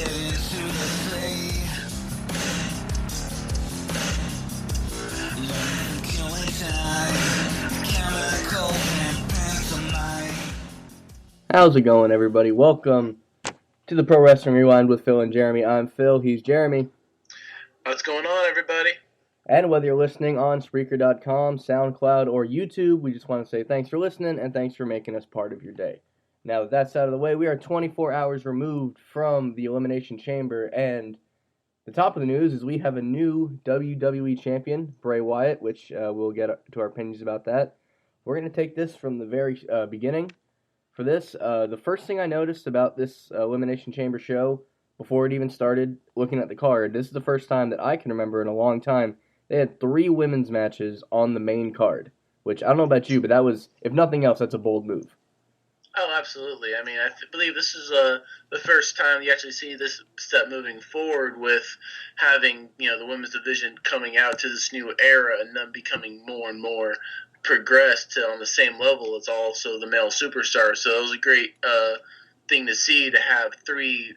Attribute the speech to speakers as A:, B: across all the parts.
A: into the sea. Learn killing time, chemical and pantomime.
B: How's it going, everybody? Welcome to the Pro Wrestling Rewind with Phil and Jeremy. I'm Phil, he's Jeremy.
C: What's going on, everybody?
B: And whether you're listening on Spreaker.com, SoundCloud, or YouTube, we just want to say thanks for listening and thanks for making us part of your day. Now, with that out of the way, we are 24 hours removed from the Elimination Chamber, and the top of the news is we have a new WWE champion, Bray Wyatt, which we'll get to our opinions about that. We're going to take this from the very beginning. For this, the first thing I noticed about this Elimination Chamber show, before it even started, looking at the card, this is the first time that I can remember in a long time, they had 3 women's matches on the main card, which I don't know about you, but that was, if nothing else, that's a bold move.
C: Oh, absolutely. I mean, I believe this is the first time you actually see this step moving forward with having, the women's division coming out to this new era and them becoming more and more progressed on the same level as also the male superstars. So it was a great thing to see, to have 3,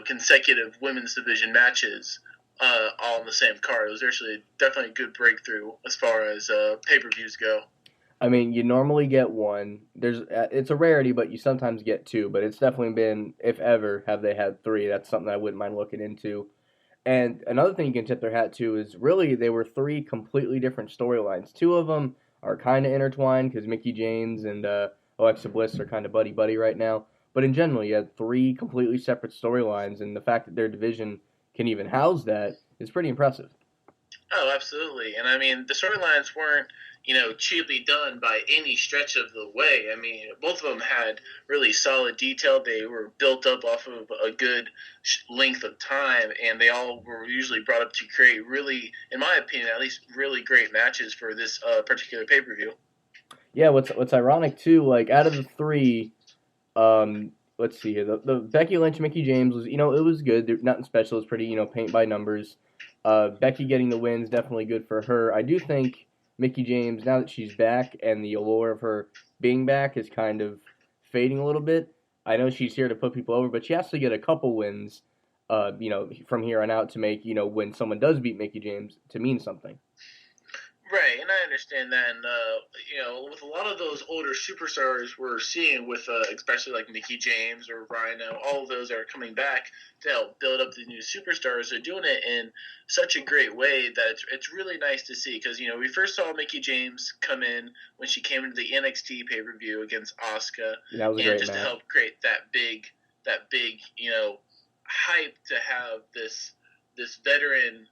C: consecutive women's division matches all on the same card. It was actually definitely a good breakthrough as far as pay-per-views go.
B: I mean, you normally get one. It's a rarity, but you sometimes get 2. But it's definitely been, if ever, have they had 3. That's something I wouldn't mind looking into. And another thing you can tip their hat to is really they were 3 completely different storylines. 2 of them are kind of intertwined because Mickie James and Alexa Bliss are kind of buddy-buddy right now. But in general, you had 3 completely separate storylines, and the fact that their division can even house that is pretty impressive.
C: Oh, absolutely. And I mean, the storylines weren't, cheaply done by any stretch of the way. I mean, both of them had really solid detail. They were built up off of a good length of time, and they all were usually brought up to create really, in my opinion, at least really great matches for this particular pay-per-view.
B: Yeah, what's ironic, too, like, out of the 3, let's see here, the Becky Lynch, Mickie James was, it was good. Nothing special. It was pretty, paint by numbers. Becky getting the wins, definitely good for her. I do think Mickie James, now that she's back and the allure of her being back is kind of fading a little bit. I know she's here to put people over, but she has to get a couple wins, from here on out to make, when someone does beat Mickie James, to mean something.
C: Right, and I understand that. And, with a lot of those older superstars we're seeing with, especially like Mickie James or Rhino, all of those that are coming back to help build up the new superstars, they're doing it in such a great way that it's really nice to see. Because, we first saw Mickie James come in when she came into the NXT pay-per-view against Asuka.
B: That was a great match.
C: To help create that big, hype to have this veteran,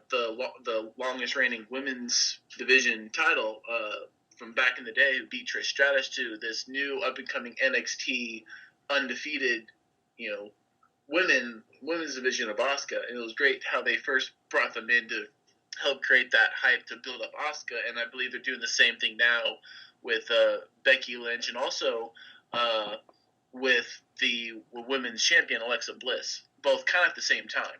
C: the longest reigning women's division title from back in the day, who beat Trish Stratus, to this new up and coming NXT undefeated, women's division of Asuka. And it was great how they first brought them in to help create that hype to build up Asuka, and I believe they're doing the same thing now with Becky Lynch, and also with the women's champion Alexa Bliss, both kind of at the same time.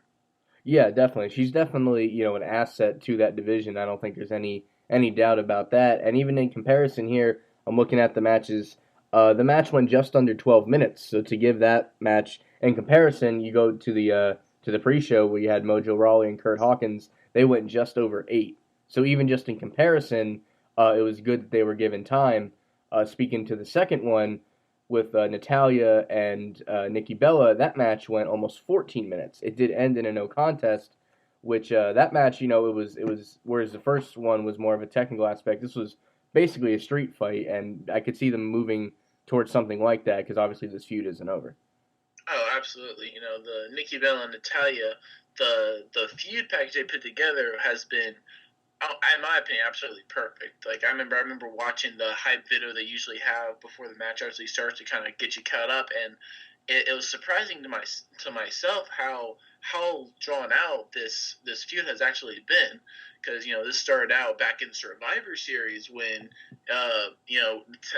B: Yeah, definitely. She's definitely, an asset to that division. I don't think there's any doubt about that. And even in comparison here, I'm looking at the matches. The match went just under 12 minutes. So to give that match in comparison, you go to the pre-show where you had Mojo Rawley and Kurt Hawkins. They went just over 8. So even just in comparison, it was good that they were given time. Speaking to the second one, with Natalya and Nikki Bella, that match went almost 14 minutes. It did end in a no contest, which that match, it was whereas the first one was more of a technical aspect, this was basically a street fight, and I could see them moving towards something like that because obviously this feud isn't over.
C: Oh, absolutely. The Nikki Bella and Natalya, the feud package they put together has been, in my opinion, absolutely perfect. Like, I remember watching the hype video they usually have before the match actually starts to kind of get you caught up, and it was surprising to myself how drawn out this feud has actually been. Because, this started out back in Survivor Series when,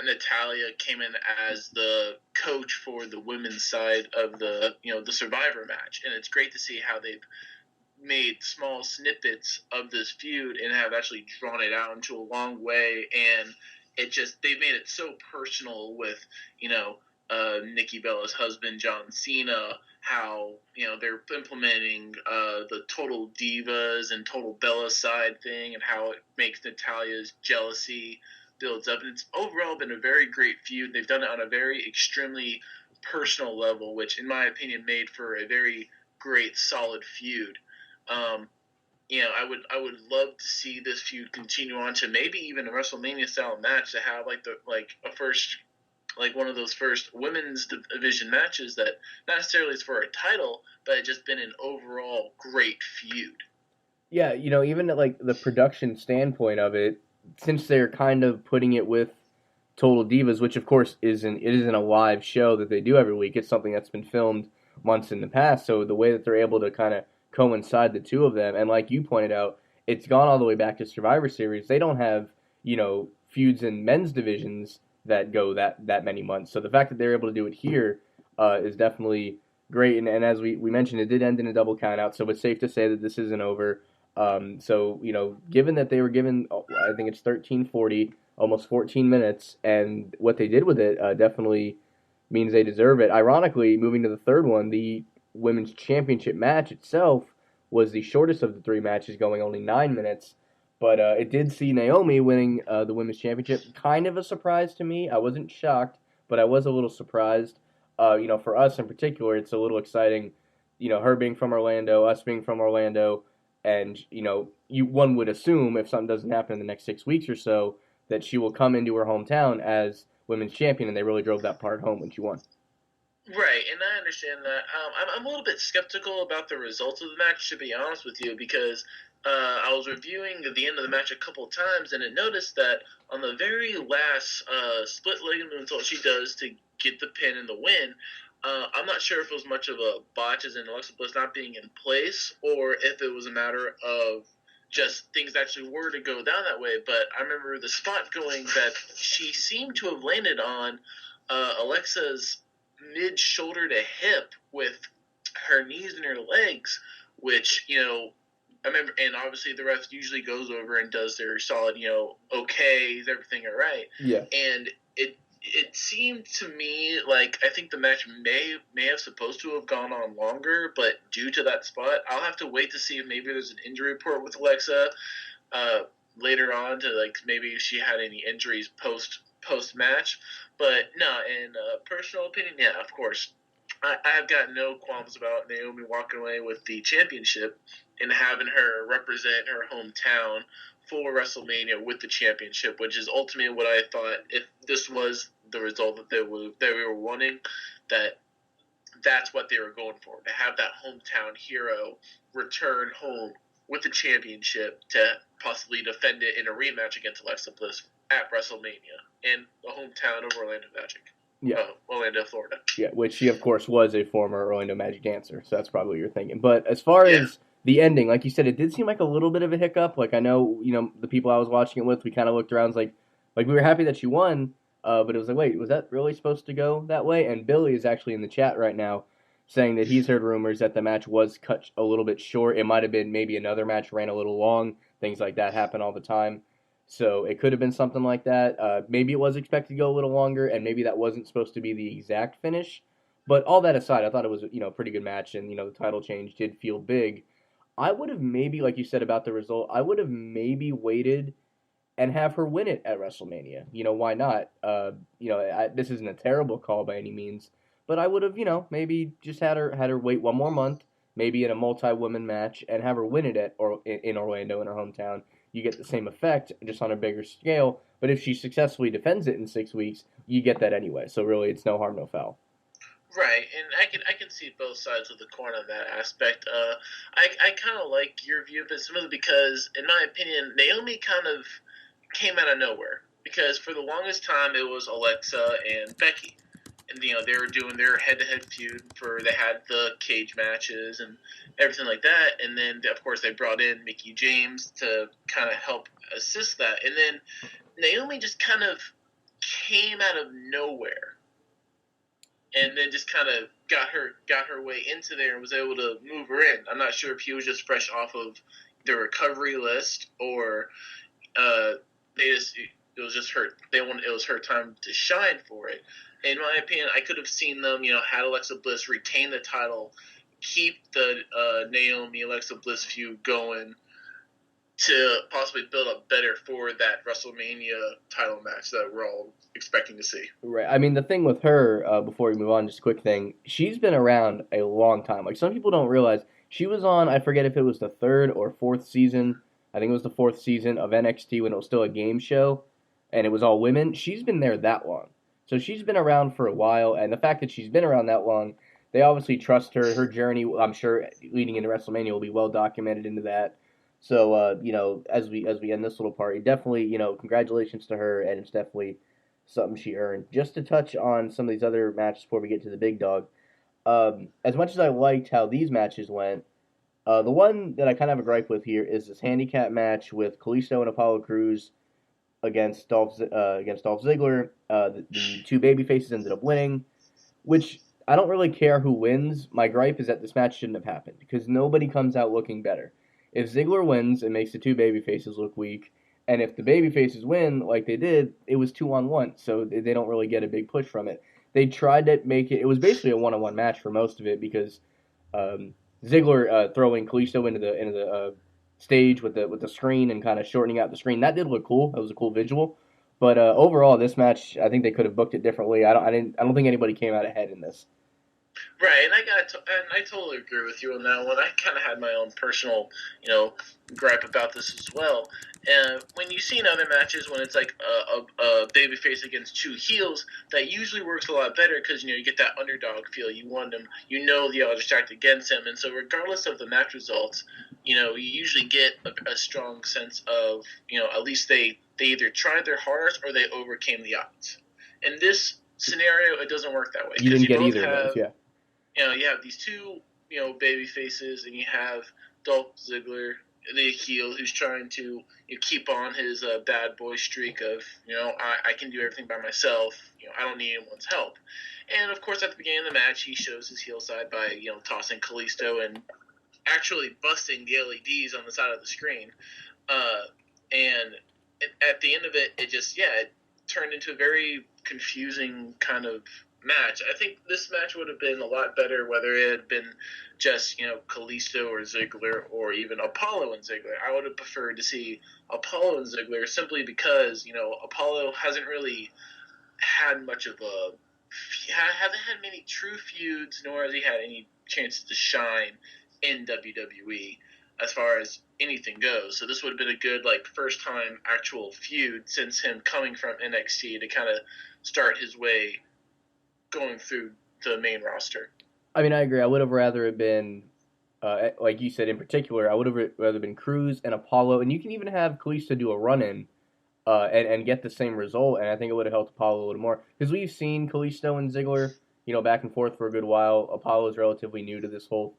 C: Natalya came in as the coach for the women's side of the Survivor match. And it's great to see how they've made small snippets of this feud and have actually drawn it out into a long way. And they've made it so personal with, Nikki Bella's husband, John Cena, how, they're implementing the Total Divas and Total Bella side thing, and how it makes Natalia's jealousy builds up. And it's overall been a very great feud. They've done it on a very extremely personal level, which, in my opinion, made for a very great, solid feud. I would love to see this feud continue on to maybe even a WrestleMania style match, to have one of those first women's division matches that not necessarily is for a title, but it's just been an overall great feud.
B: Yeah, even at like the production standpoint of it, since they're kind of putting it with Total Divas, which of course isn't a live show that they do every week. It's something that's been filmed months in the past. So the way that they're able to kind of coincide the two of them, and like you pointed out, it's gone all the way back to Survivor Series. They don't have feuds in men's divisions that go that many months. So the fact that they're able to do it here is definitely great. And as we mentioned, it did end in a double countout, so it's safe to say that this isn't over. Given that they were given, I think it's 13:40, almost 14 minutes, and what they did with it definitely means they deserve it. Ironically, moving to the third one, the women's championship match itself was the shortest of the three matches, going only 9 minutes. But it did see Naomi winning the women's championship. Kind of a surprise to me. I wasn't shocked, but I was a little surprised. For us in particular, it's a little exciting. Her being from Orlando, us being from Orlando, and one would assume if something doesn't happen in the next 6 weeks or so, that she will come into her hometown as women's champion, and they really drove that part home when she won.
C: Right, and I understand that. I'm a little bit skeptical about the results of the match, to be honest with you, because I was reviewing the end of the match a couple of times, and I noticed that on the very last split leg moonsault she does to get the pin and the win, I'm not sure if it was much of a botch as in Alexa Bliss not being in place, or if it was a matter of just things actually were to go down that way. But I remember the spot going that she seemed to have landed on Alexa's mid-shoulder to hip with her knees and her legs, which, I remember, and obviously the ref usually goes over and does their solid, okay, is everything all right?
B: Yeah.
C: And it seemed to me like I think the match may have supposed to have gone on longer, but due to that spot, I'll have to wait to see if maybe there's an injury report with Alexa later on, to like maybe if she had any injuries post match. But no, in personal opinion, yeah, of course, I've got no qualms about Naomi walking away with the championship and having her represent her hometown for WrestleMania with the championship, which is ultimately what I thought, if this was the result that we were wanting, that's what they were going for, to have that hometown hero return home with the championship to possibly defend it in a rematch against Alexa Bliss at WrestleMania in the hometown of Orlando Magic.
B: Yeah.
C: Orlando, Florida.
B: Yeah, which she, of course, was a former Orlando Magic dancer, so that's probably what you're thinking. But as far as the ending, like you said, it did seem like a little bit of a hiccup. Like, I know, the people I was watching it with, we kind of looked around, like we were happy that she won, but it was like, wait, was that really supposed to go that way? And Billy is actually in the chat right now saying that he's heard rumors that the match was cut a little bit short. It might have been maybe another match ran a little long. Things like that happen all the time. So it could have been something like that. Maybe it was expected to go a little longer, and maybe that wasn't supposed to be the exact finish. But all that aside, I thought it was a pretty good match, and the title change did feel big. I would have maybe, like you said about the result, I would have maybe waited and have her win it at WrestleMania. Why not? This isn't a terrible call by any means, but I would have, maybe just had her wait one more month, maybe in a multi-woman match, and have her win it in Orlando, in her hometown. You get the same effect, just on a bigger scale. But if she successfully defends it in 6 weeks, you get that anyway. So really, it's no harm, no foul.
C: Right, and I can see both sides of the coin on that aspect. I kind of like your view of it simply because, in my opinion, Naomi kind of came out of nowhere. Because for the longest time, it was Alexa and Becky. And, they were doing their head-to-head feud they had the cage matches and everything like that. And then, of course, they brought in Mickie James to kind of help assist that. And then Naomi just kind of came out of nowhere. And then just kind of got her way into there and was able to move her in. I'm not sure if he was just fresh off of the recovery list or it was just her. It was her time to shine for it. In my opinion, I could have seen them, had Alexa Bliss retain the title, keep the Naomi Alexa Bliss feud going to possibly build up better for that WrestleMania title match that we're all expecting to see.
B: Right. I mean, the thing with her, before we move on, just a quick thing, she's been around a long time. Like, some people don't realize she was on, I forget if it was the third or fourth season. I think it was the fourth season of NXT when it was still a game show, and it was all women. She's been there that long. So she's been around for a while, and the fact that she's been around that long, they obviously trust her. Her journey, I'm sure, leading into WrestleMania will be well documented into that. So, as we end this little party, definitely, congratulations to her, and it's definitely something she earned. Just to touch on some of these other matches before we get to the big dog, as much as I liked how these matches went, the one that I kind of have a gripe with here is this handicap match with Kalisto and Apollo Crews against Dolph Ziggler. The two baby faces ended up winning, which I don't really care who wins. My gripe is that this match shouldn't have happened because nobody comes out looking better. If Ziggler wins, it makes the two baby faces look weak. And if the baby faces win, like they did, it was 2-on-1, so they don't really get a big push from it. They tried to make it. It was basically a 1-on-1 match for most of it because Ziggler throwing Kalisto into the stage with the screen and kind of shortening out the screen, that did look cool. That was a cool visual. But overall, this match, I think they could have booked it differently. I don't think anybody came out ahead in this.
C: Right, and I totally agree with you on that one. I kind of had my own personal, gripe about this as well. And when you see in other matches when it's like a babyface against two heels, that usually works a lot better because you get that underdog feel. You want them, the other stacked against him, and so regardless of the match results, you usually get a strong sense of at least they either tried their hardest or they overcame the odds. In this scenario, it doesn't work that way.
B: You didn't get
C: both
B: either of those, yeah.
C: You have these two, baby faces, and you have Dolph Ziggler, the heel, who's trying to keep on his bad boy streak of, I can do everything by myself. I don't need anyone's help. And of course, at the beginning of the match, he shows his heel side by, tossing Kalisto and actually busting the LEDs on the side of the screen. And at the end of it, it turned into a very confusing kind of match. I think this match would have been a lot better whether it had been just, Kalisto or Ziggler or even Apollo and Ziggler. I would have preferred to see Apollo and Ziggler simply because, Apollo hasn't really had much of hasn't had many true feuds, nor has he had any chances to shine in WWE as far as anything goes. So this would have been a good, first time actual feud since him coming from NXT to kind of start his way going through the main roster.
B: I mean, I agree. I would have rather it been, like you said in particular, I would have rather been Cruz and Apollo, and you can even have Kalisto do a run-in and get the same result, and I think it would have helped Apollo a little more. Because we've seen Kalisto and Ziggler, back and forth for a good while. Apollo's relatively new to this whole,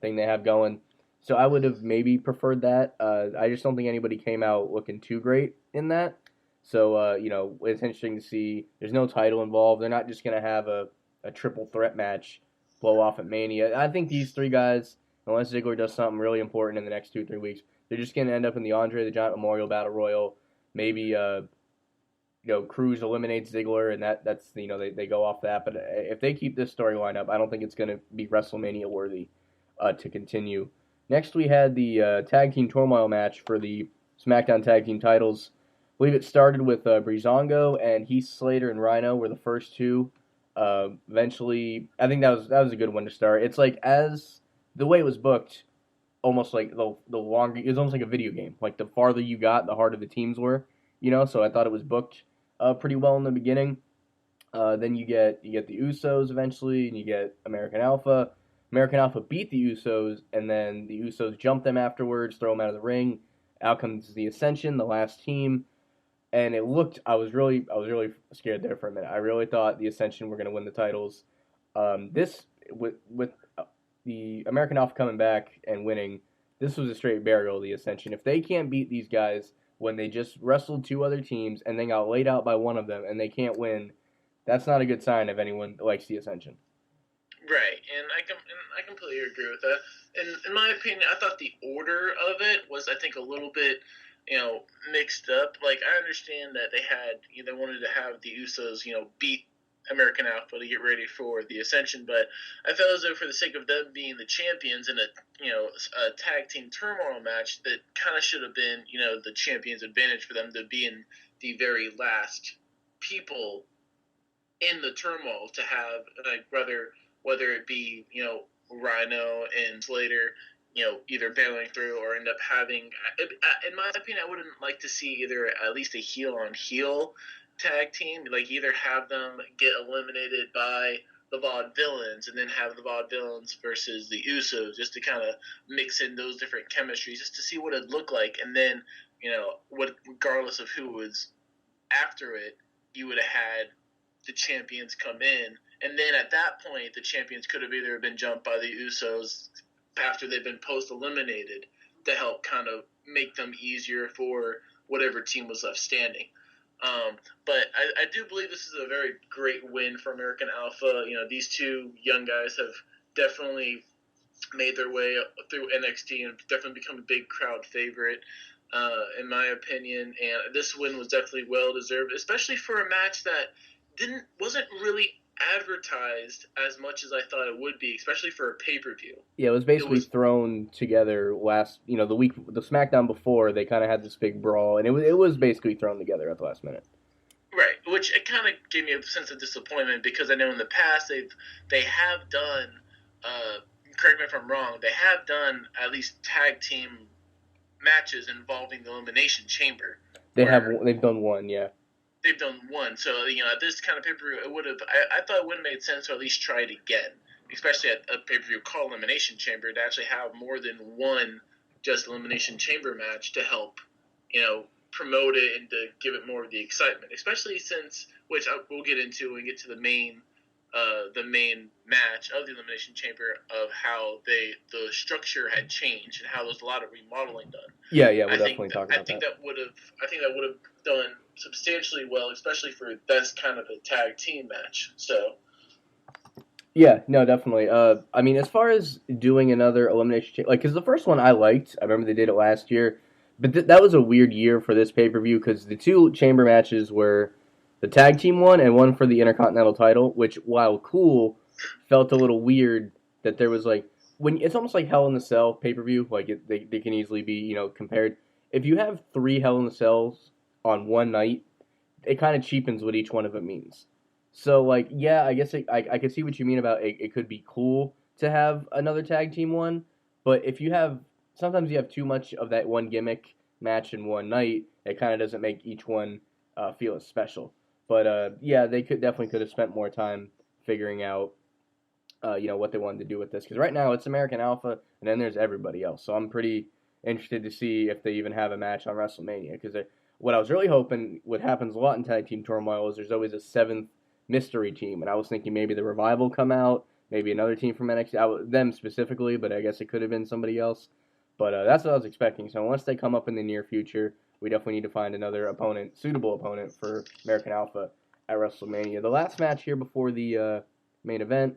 B: thing they have going. So I would have maybe preferred that. I just don't think anybody came out looking too great in that. So, it's interesting to see. There's no title involved. They're not just going to have a triple threat match blow off at Mania. I think these three guys, unless Ziggler does something really important in the next 2-3 weeks, they're just going to end up in the Andre the Giant Memorial Battle Royal. Maybe, Cruz eliminates Ziggler, and that's they go off that. But if they keep this storyline up, I don't think it's going to be WrestleMania worthy to continue. Next, we had the Tag Team Turmoil match for the SmackDown Tag Team titles. I believe it started with Breezango and Heath Slater and Rhino were the first two. Eventually, I think that was a good one to start. It's like as the way it was booked, almost like the longer it was almost like a video game. Like the farther you got, the harder the teams were. So I thought it was booked pretty well in the beginning. Then you get the Usos eventually, and you get American Alpha. American Alpha beat the Usos, and then the Usos jump them afterwards, throw them out of the ring. Out comes the Ascension, the last team, and it looked. I was really scared there for a minute. I really thought the Ascension were going to win the titles. This with the American Alpha coming back and winning, this was a straight burial of the Ascension. If they can't beat these guys when they just wrestled two other teams and then got laid out by one of them and they can't win, that's not a good sign if anyone likes the Ascension.
C: Right, and I completely agree with that. And in my opinion, I thought the order of it was, I think, a little bit, mixed up. Like, I understand that they wanted to have the Usos, beat American Alpha to get ready for the Ascension. But I felt as though for the sake of them being the champions in a tag team turmoil match, that kind of should have been the champions' advantage for them to be in the very last people in the turmoil to have, like, whether it be Rhino and Slater, either bailing through or end up having. In my opinion, I wouldn't like to see either at least a heel on heel tag team, like either have them get eliminated by the Vaudevillains and then have the Vaudevillains versus the Usos, just to kind of mix in those different chemistries, just to see what it'd look like, and then what, regardless of who was after it, you would have had the champions come in, and then at that point, the champions could have either been jumped by the Usos after they've been post-eliminated to help kind of make them easier for whatever team was left standing. But I do believe this is a very great win for American Alpha. These two young guys have definitely made their way through NXT and definitely become a big crowd favorite, in my opinion. And this win was definitely well deserved, especially for a match that wasn't really advertised as much as I thought it would be, especially for a pay-per-view.
B: Yeah, it was basically thrown together last, the SmackDown before, they kind of had this big brawl, and it was basically thrown together at the last minute.
C: Right, which it kind of gave me a sense of disappointment, because I know in the past they have done, correct me if I'm wrong, they have done at least tag team matches involving the Elimination Chamber.
B: They've done one, yeah.
C: They've done one, so at this kind of pay-per-view, it would have. I thought it would have made sense to at least try it again, especially at a pay-per-view called Elimination Chamber, to actually have more than one just Elimination Chamber match to help, promote it and to give it more of the excitement. Especially since, which we'll get into when we get to the main match of the Elimination Chamber, of how the structure had changed and how there was a lot of remodeling done.
B: Yeah, we'll definitely talk about that.
C: I think that would have done substantially well, especially for this kind of a tag team match. So.
B: Yeah, no, definitely. I mean, as far as doing another Elimination Chamber, because the first one I liked, I remember they did it last year, but that was a weird year for this pay-per-view, because the two chamber matches were the tag team one and one for the Intercontinental title, which, while cool, felt a little weird that there was, it's almost like Hell in the Cell pay-per-view, they can easily be, compared. If you have 3 Hell in the Cells on one night, it kind of cheapens what each one of them means. So, yeah, I guess I could see what you mean about it could be cool to have another tag team one, but sometimes you have too much of that one gimmick match in one night, it kind of doesn't make each one feel as special. But, yeah, they could have spent more time figuring out, what they wanted to do with this, because right now it's American Alpha, and then there's everybody else, so I'm pretty interested to see if they even have a match on WrestleMania, because what I was really hoping, what happens a lot in tag team turmoil, is there's always a 7th mystery team, and I was thinking maybe the Revival come out, maybe another team from NXT, them specifically, but I guess it could have been somebody else, but that's what I was expecting. So unless they come up in the near future, we definitely need to find another suitable opponent for American Alpha at WrestleMania. The last match here before the main event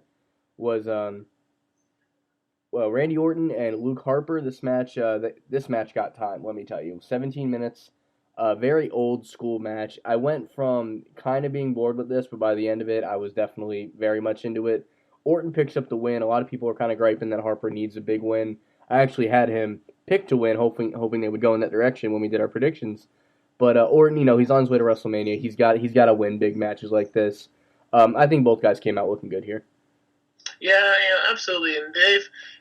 B: was Randy Orton and Luke Harper. This match got time, let me tell you. 17 minutes. A very old school match. I went from kind of being bored with this, but by the end of it, I was definitely very much into it. Orton picks up the win. A lot of people are kind of griping that Harper needs a big win. I actually had him pick to win, hoping they would go in that direction when we did our predictions. But Orton, he's on his way to WrestleMania. He's got to win big matches like this. I think both guys came out looking good here.
C: Yeah, absolutely, and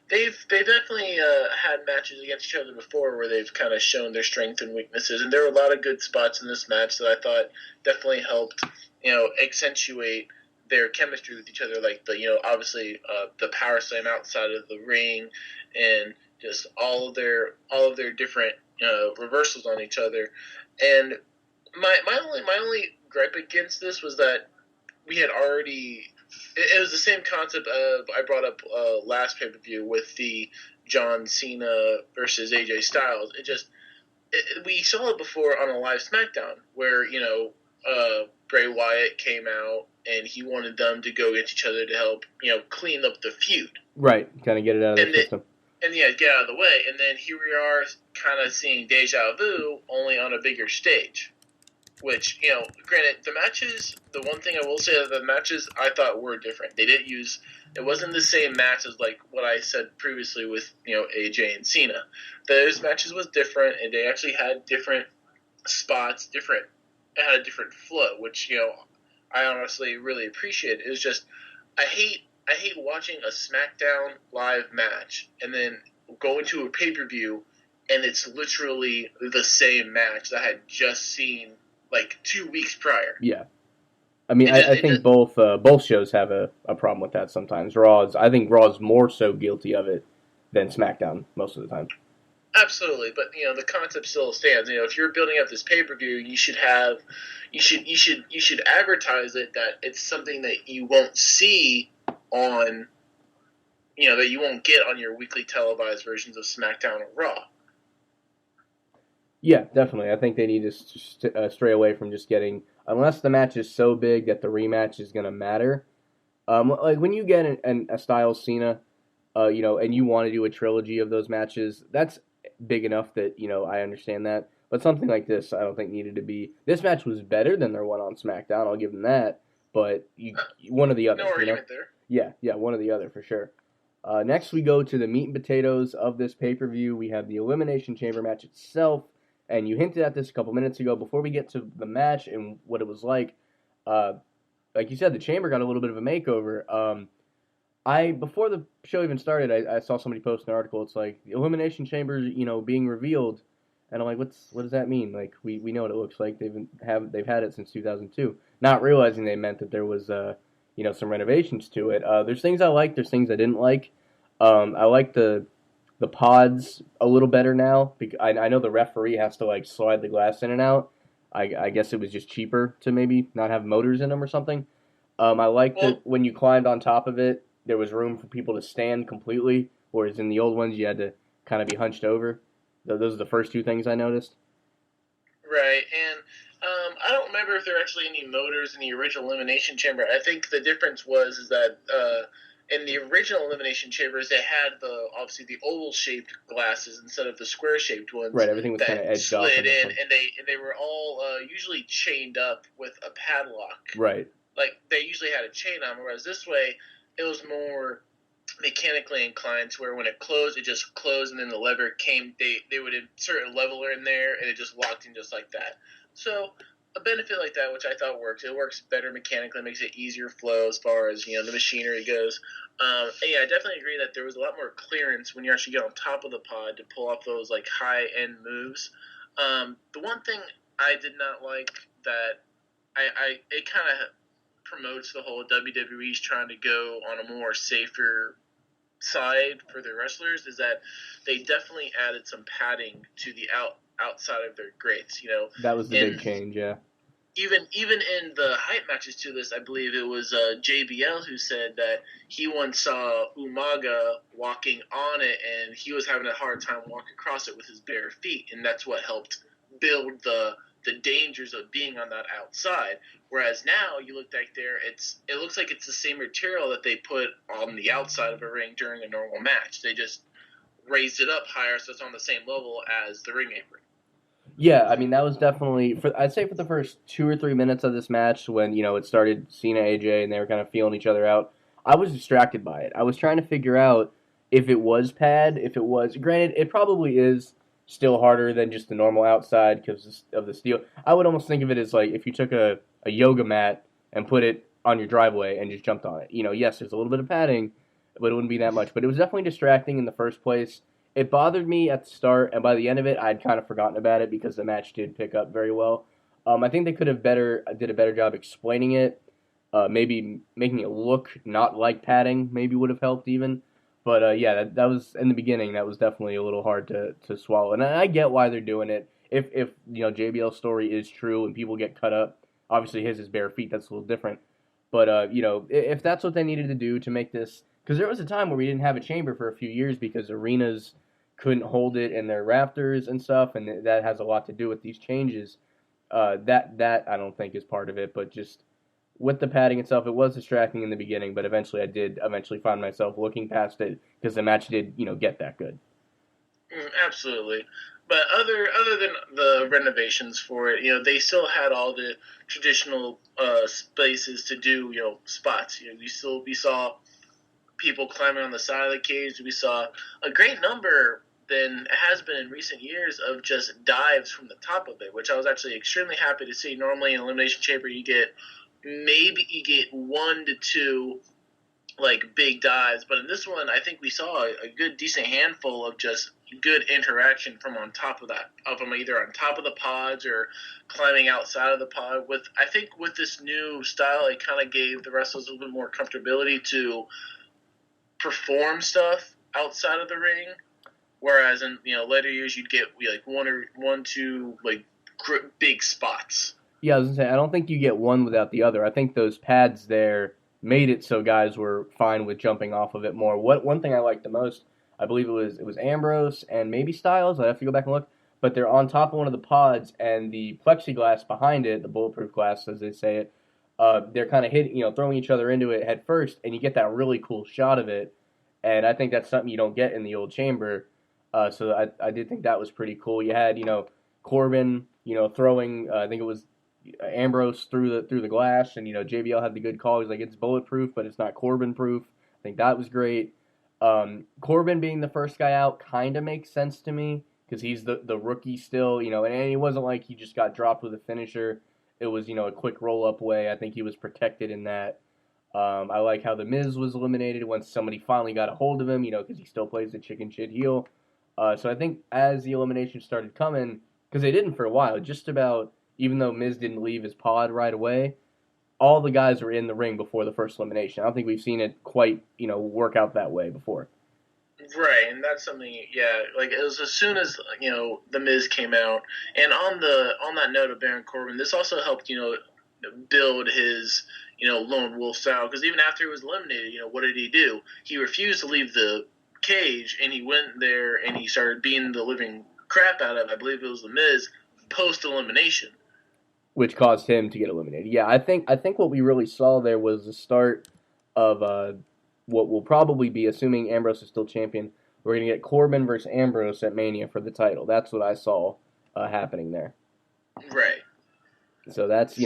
C: they've definitely had matches against each other before where they've kind of shown their strengths and weaknesses, and there were a lot of good spots in this match that I thought definitely helped, accentuate their chemistry with each other, like obviously the power slam outside of the ring, and just all of their different reversals on each other. And my only gripe against this was that we had already. It was the same concept of I brought up last pay-per-view with the John Cena versus AJ Styles. We saw it before on a live SmackDown where Bray Wyatt came out and he wanted them to go against each other to help clean up the feud.
B: Right, kind of get it out of the system.
C: And yeah, get out of the way. And then here we are, kind of seeing deja vu only on a bigger stage. which, granted, the matches, the one thing I will say that the matches I thought were different. They didn't use, it wasn't the same match as like what I said previously with, AJ and Cena. Those matches was different, and they actually had different spots, it had a different flow, which, I honestly really appreciate. It was just, I hate watching a SmackDown live match and then going to a pay-per-view and it's literally the same match that I had just seen like 2 weeks prior.
B: Yeah. I mean, I think both shows have a problem with that sometimes. I think Raw is more so guilty of it than SmackDown most of the time.
C: Absolutely, but the concept still stands. If you're building up this pay-per-view, you should advertise it that it's something that you won't see on, that you won't get on your weekly televised versions of SmackDown or Raw.
B: Yeah, definitely. I think they need to stray away from just getting, unless the match is so big that the rematch is going to matter. Like when you get a Styles Cena, and you want to do a trilogy of those matches, that's big enough that, I understand that. But something like this, I don't think needed to be. This match was better than their one on SmackDown, I'll give them that. But one or the other.
C: No argument there.
B: Yeah, one or the other for sure. Next, we go to the meat and potatoes of this pay-per-view. We have the Elimination Chamber match itself. And you hinted at this a couple minutes ago. Before we get to the match and what it was like you said, the Chamber got a little bit of a makeover. Before the show even started, I saw somebody post an article. It's like the Elimination Chamber, being revealed, and I'm like, what does that mean? Like we know what it looks like. They've had it since 2002. Not realizing they meant that there was some renovations to it. There's things I like. There's things I didn't like. I like the pods a little better now. I know the referee has to like slide the glass in and out. I guess it was just cheaper to maybe not have motors in them or something. I liked that when you climbed on top of it, there was room for people to stand completely, whereas in the old ones you had to kind of be hunched over. Those are the first two things I noticed.
C: Right, and I don't remember if there are actually any motors in the original Elimination Chamber. I think the difference is that in the original Elimination Chambers, they had obviously the oval-shaped glasses instead of the square-shaped ones.
B: Right, everything was kind of edged off.
C: Slid in, and they were all usually chained up with a padlock.
B: Right.
C: Like, they usually had a chain on them, whereas this way, it was more mechanically inclined to where when it closed, it just closed, and then the lever came, they would insert a leveler in there, and it just locked in just like that. So a benefit like that, which I thought works, it works better mechanically, makes it easier flow as far as the machinery goes. And yeah, I definitely agree that there was a lot more clearance when you actually get on top of the pod to pull off those like high end moves. The one thing I did not like that it kind of promotes the whole WWE's trying to go on a more safer side for their wrestlers is that they definitely added some padding to the outside of their grates.
B: That was the big change, yeah.
C: Even in the hype matches to this, I believe it was JBL who said that he once saw Umaga walking on it, and he was having a hard time walking across it with his bare feet, and that's what helped build the dangers of being on that outside. Whereas now you look back there, it looks like it's the same material that they put on the outside of a ring during a normal match. They just raised it up higher so it's on the same level as the ring apron.
B: Yeah, I mean, that was definitely, I'd say for the first 2 or 3 minutes of this match when, it started Cena, AJ, and they were kind of feeling each other out, I was distracted by it. I was trying to figure out if it was pad, if it was, granted, it probably is still harder than just the normal outside because of the steel. I would almost think of it as like if you took a yoga mat and put it on your driveway and just jumped on it. Yes, there's a little bit of padding, but it wouldn't be that much. But it was definitely distracting in the first place. It bothered me at the start, and by the end of it, I'd kind of forgotten about it because the match did pick up very well. I think they could have did a better job explaining it. Maybe making it look not like padding maybe would have helped even. But yeah, that was in the beginning. That was definitely a little hard to swallow, and I get why they're doing it. If JBL's story is true and people get cut up, obviously his is bare feet. That's a little different. But if that's what they needed to do to make this, because there was a time where we didn't have a chamber for a few years because arenas couldn't hold it in their rafters and stuff, and that has a lot to do with these changes. That I don't think is part of it, but just with the padding itself, it was distracting in the beginning, but eventually I did find myself looking past it because the match did, get that good.
C: Absolutely. But other than the renovations for it, they still had all the traditional spaces to do, spots. We saw people climbing on the side of the cage. We saw a great number than it has been in recent years of just dives from the top of it, which I was actually extremely happy to see. Normally in Elimination Chamber, you get 1 to 2 like big dives, but in this one, I think we saw a good decent handful of just good interaction from on top of that, of them either on top of the pods or climbing outside of the pod. I think with this new style, it kind of gave the wrestlers a little bit more comfortability to perform stuff outside of the ring. Whereas in later years, you'd get like one, two like big spots.
B: Yeah, I was gonna say I don't think you get one without the other. I think those pads there made it so guys were fine with jumping off of it more. What one thing I liked the most, I believe it was Ambrose and maybe Styles. I have to go back and look, but they're on top of one of the pods and the plexiglass behind it, the bulletproof glass as they say it. They're kind of hitting, throwing each other into it head first, and you get that really cool shot of it. And I think that's something you don't get in the old chamber. So I did think that was pretty cool. You had Corbin, throwing. I think it was Ambrose through the glass, and JBL had the good call. He's like, it's bulletproof, but it's not Corbin proof. I think that was great. Corbin being the first guy out kind of makes sense to me because he's the rookie still, and he wasn't like he just got dropped with a finisher. It was a quick roll up way. I think he was protected in that. I like how the Miz was eliminated once somebody finally got a hold of him, because he still plays the chicken shit heel. So I think as the elimination started coming, because they didn't for a while, just about, even though Miz didn't leave his pod right away, all the guys were in the ring before the first elimination. I don't think we've seen it quite, work out that way before.
C: Right, and that's something, yeah, like it was as soon as, the Miz came out, and on that note of Baron Corbin, this also helped, build his, lone wolf style, because even after he was eliminated, what did he do? He refused to leave the cage, and he went there and he started beating the living crap out of, I believe it was the Miz, post-elimination.
B: Which caused him to get eliminated. Yeah, I think what we really saw there was the start of what will probably be, assuming Ambrose is still champion, we're going to get Corbin versus Ambrose at Mania for the title. That's what I saw happening there.
C: Right.
B: So that's,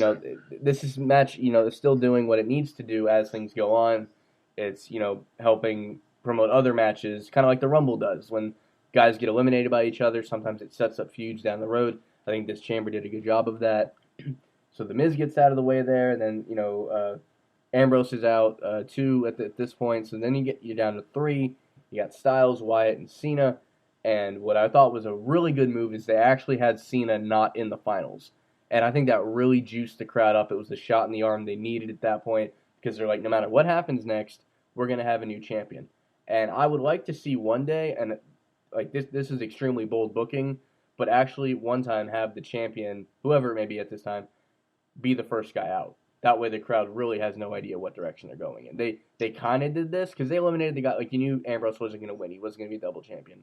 B: this is match, it's still doing what it needs to do as things go on. It's, helping promote other matches, kind of like the Rumble does. When guys get eliminated by each other, sometimes it sets up feuds down the road. I think this chamber did a good job of that. So the Miz gets out of the way there, and then, Ambrose is out 2 at this point. So then you're down to 3. You got Styles, Wyatt, and Cena. And what I thought was a really good move is they actually had Cena not in the finals. And I think that really juiced the crowd up. It was the shot in the arm they needed at that point because they're like, no matter what happens next, we're going to have a new champion. And I would like to see one day, and like this is extremely bold booking, but actually one time have the champion, whoever it may be at this time, be the first guy out. That way the crowd really has no idea what direction they're going in. They kind of did this because they eliminated the guy. Like, you knew Ambrose wasn't going to win. He wasn't going to be a double champion.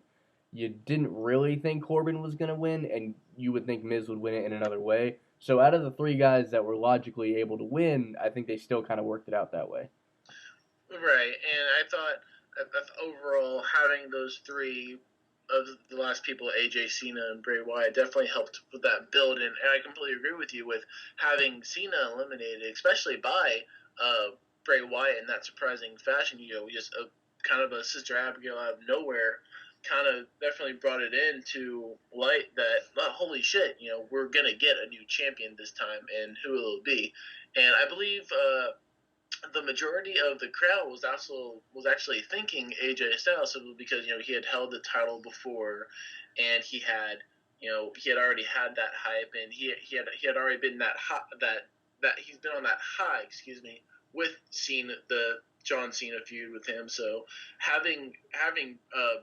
B: You didn't really think Corbin was going to win, and you would think Miz would win it in another way. So out of the 3 guys that were logically able to win, I think they still kind of worked it out that way.
C: Right, and I thought that overall having those 3 of the last people, AJ, Cena, and Bray Wyatt, definitely helped with that build. And I completely agree with you with having Cena eliminated, especially by Bray Wyatt in that surprising fashion. Just kind of a Sister Abigail out of nowhere kind of definitely brought it into light that, holy shit, we're going to get a new champion this time, and who will it be? And I believe the majority of the crowd was actually thinking AJ Styles, because he had held the title before, and he had already had that hype, and he had already been that he's been on that high, with Cena, the John Cena feud with him. So having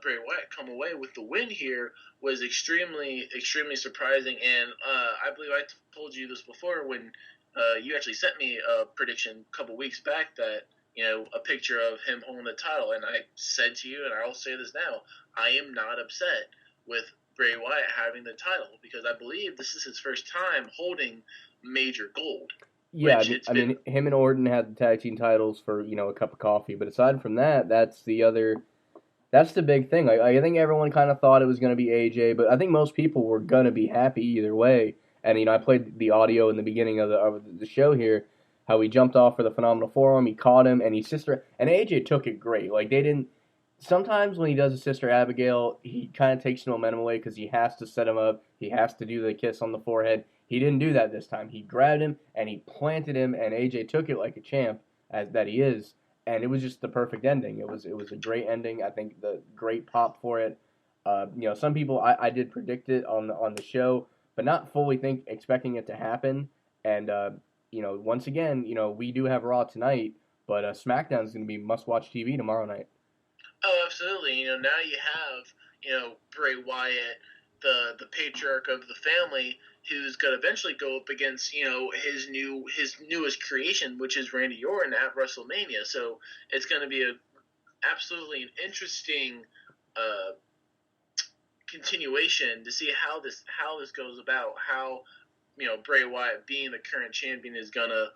C: Bray Wyatt come away with the win here was extremely surprising. And I believe I told you this before when you actually sent me a prediction a couple weeks back that a picture of him holding the title, and I said to you, and I'll say this now, I am not upset with Bray Wyatt having the title because I believe this is his first time holding major gold.
B: Yeah, I mean, him and Orton had the tag team titles for a cup of coffee, but aside from that, that's That's the big thing. I think everyone kind of thought it was going to be AJ, but I think most people were going to be happy either way. And I played the audio in the beginning of the show here, how he jumped off for the Phenomenal Forearm, he caught him, and his sister and AJ took it great. Like they didn't. Sometimes when he does a Sister Abigail, he kind of takes the momentum away because he has to set him up. He has to do the kiss on the forehead. He didn't do that this time. He grabbed him and he planted him, and AJ took it like a champ, as that he is, and it was just the perfect ending. It was a great ending. I think the great pop for it. Some people I did predict it on the show, but not fully expecting it to happen. And once again, we do have Raw tonight, but SmackDown is going to be must-watch TV tomorrow night.
C: Oh, absolutely. Now you have, Bray Wyatt, the patriarch of the family, who's going to eventually go up against, his newest creation, which is Randy Orton at WrestleMania. So it's going to be absolutely an interesting continuation to see how this goes about. How Bray Wyatt, being the current champion, is going to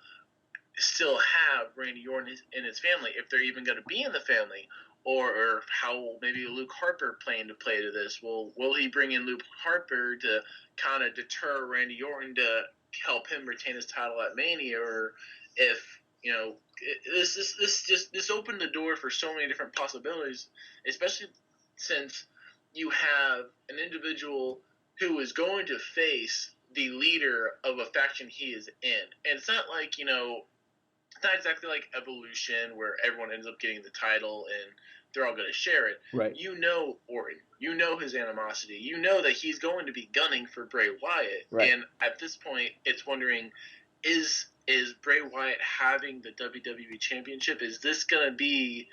C: still have Randy Orton in his family, if they're even going to be in the family. Or how will maybe Luke Harper plan to play to this? Will he bring in Luke Harper to kind of deter Randy Orton to help him retain his title at Mania? Or if this opened the door for so many different possibilities, especially since you have an individual who is going to face the leader of a faction he is in, and it's not like it's not exactly like Evolution where everyone ends up getting the title and they're all going to share it.
B: Right.
C: Orton. You know his animosity. You know that he's going to be gunning for Bray Wyatt.
B: Right.
C: And at this point, it's wondering, is Bray Wyatt having the WWE Championship? Is this going to be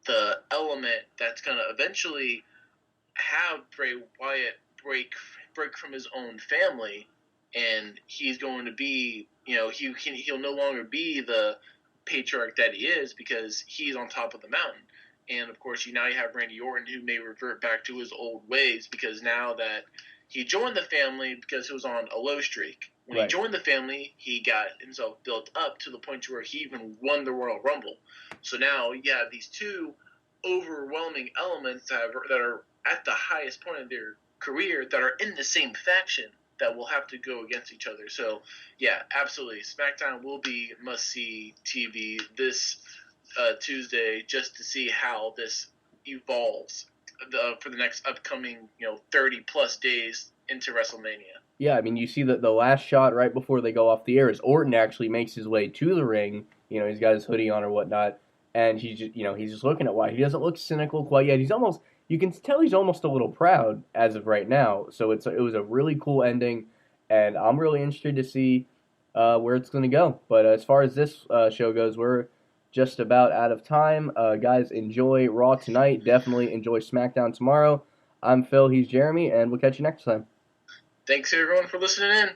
C: the element that's going to eventually have Bray Wyatt break from his own family, and he's going to be, he'll no longer be the patriarch that he is because he's on top of the mountain. And of course, now you have Randy Orton, who may revert back to his old ways because now that he joined the family, because he was on a low streak. When
B: Right.
C: he joined the family, he got himself built up to the point where he even won the Royal Rumble. So now you have these two overwhelming elements that are at the highest point of their career that are in the same faction that will have to go against each other. So, yeah, absolutely. SmackDown will be must-see TV this Tuesday just to see how this evolves for the next upcoming 30-plus days into WrestleMania.
B: Yeah, I mean, you see the last shot right before they go off the air is Orton actually makes his way to the ring. He's got his hoodie on or whatnot, and he's just looking at Wyatt. He doesn't look cynical quite yet. You can tell he's almost a little proud as of right now. So it was a really cool ending, and I'm really interested to see where it's going to go. But as far as this show goes, we're just about out of time. Guys, enjoy Raw tonight. Definitely enjoy SmackDown tomorrow. I'm Phil, he's Jeremy, and we'll catch you next time.
C: Thanks, everyone, for listening in.